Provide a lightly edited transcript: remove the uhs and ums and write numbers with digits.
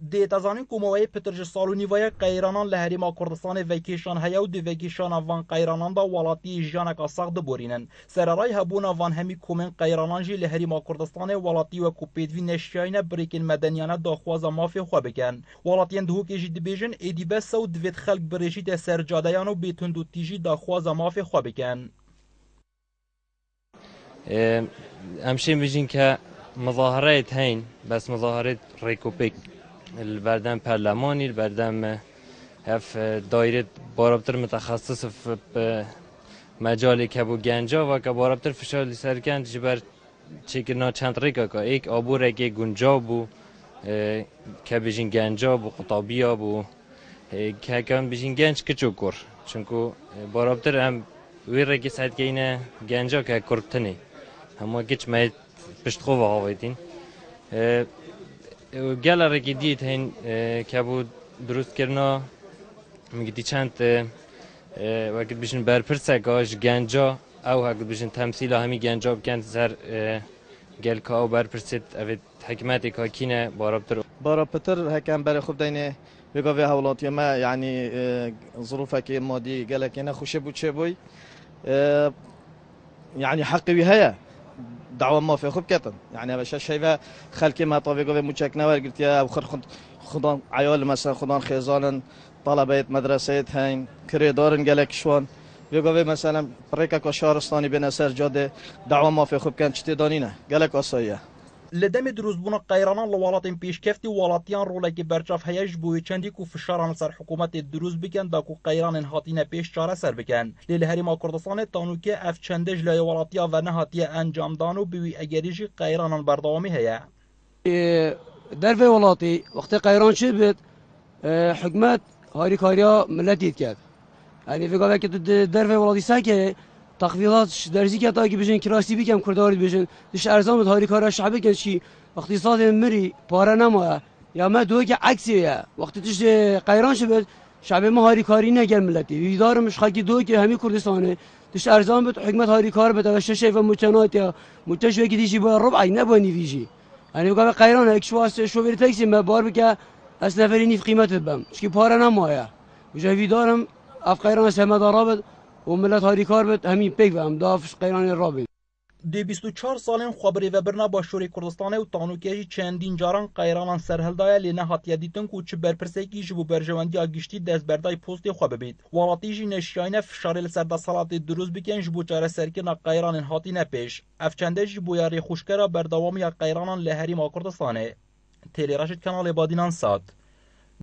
دیتازانین کوموی پترج سالونی ویا قیرانان لهریما کردستان وکیشان هیا و دی وکیشان وان قیرانان دا ولاتی جانک اساق دبورینن سررای هبونا وان همی کومن قیرانان جی لهریما کردستان ولاتی و کوپیدوی نشیاین بریکن مدنیانه داخواز مافی خو بکن ولاتین دهو که جی دیبیژن ایدی بس و دویت خلق بریجی ده سرجادیان و بیتوندو تیجی داخواز مافی خو بکن امشين بيجين كمظاهرات هين بس مظاهرات ريكوبيك البردم برلماني البردم هف دايرة بارابطر متخصص في مجال كبو گنجا و که بارابطر فشار سرکن جبر چیکنا چند ریکا که ایک آبو رکی گنجا بو که بیشین گنجا بو قطابیا بو که کم بیشین گنج کچو کر چونکو بارابطر هم وی رکی سعید که اینه گنجا که کربتنی همه کچ مایت پشت خواه آویدین گل رکی دید هین که بود درست کرنا میگی چند وقت بیشتر برپرسه کاش گنجا او وقت بیشتر تمثیل همی گنجا بکن سر گل که او برپرسید اوید حکمتی که کینه بارابطر هکم برای خوب دینه بگاوی حوالاتی ما يعني ظروفه که مادی گله که نه خوشه بود چه بوی يعني حقي وهي دعوة ما في خوب كتن يعني باش شايفه خلكي ما طاوي قوي مشاك نور قلت يا خدان عيال مثلا خدان خيزان طلبه مدرسه هين كريدارن قالك شوان بيقوي مثلا بريكا كشارستاني بين سر جاده دعوة ما في خوب كان چتي دانينه قالك اسايه لدم دروزبونا قیرانان لوالاتین پیشکفتی والاتیان رولکی برچاف هیج بوی چندی کو فشاران سر حکومت دروز بکن دا کو قیرانن هاتینه پیش چاره سر بکن لیل هریما کردستان تانوکه اف چندج لای والاتیا و نهاتیه انجام دانو بوی اگریجی قیرانان بردوامی هیا در في ولاتی وقت قیران شد بید حکومت هاری کاریا ملتیت کرد يعني في قبل كده در في ولاتی ساکه تخفيضات درزي كتا كي بيجن كراسي بيكم كرداري بيجن دش ارزام هاري كارا شعبي كان شي اقتصاد مري بارا نما يا ما دوك عكسي يا وقت تش قيران شبه شعب ما هاري كاري نگل ملتي ويدار مش خاكي دوك همي كردستان دش ارزام بت حكمت هاري كار بت وش شايفه متنات يا متشوي كي ديجي بربع نباني فيجي يعني بقى قيران هيك شو بير تاكسي ما بار بك اسلافريني في قيمه البم شكي بارا نما يا وجا ويدارم اف قيران سما ضربت وملت هاری کار بد همین پیک و هم دافش قیران رابی دی 24 سالن خبری و برنا باشوری کردستان و تانوکیجی چندین جاران قیرانان سرهلدای لی نهاتیه دیتن کو چه برپرسکی جبو برجواندی آگشتی دست بردای پوستی خواه ببید والاتی جی نشیاین فشاری لسرده سالات دروز بکن جبو چاره سرکن قیران هاتی نپیش افچنده جبو یاری خوشکره بردوامی قیرانان لهری ما کردستانه تیلی راشد کانال بادینان ساد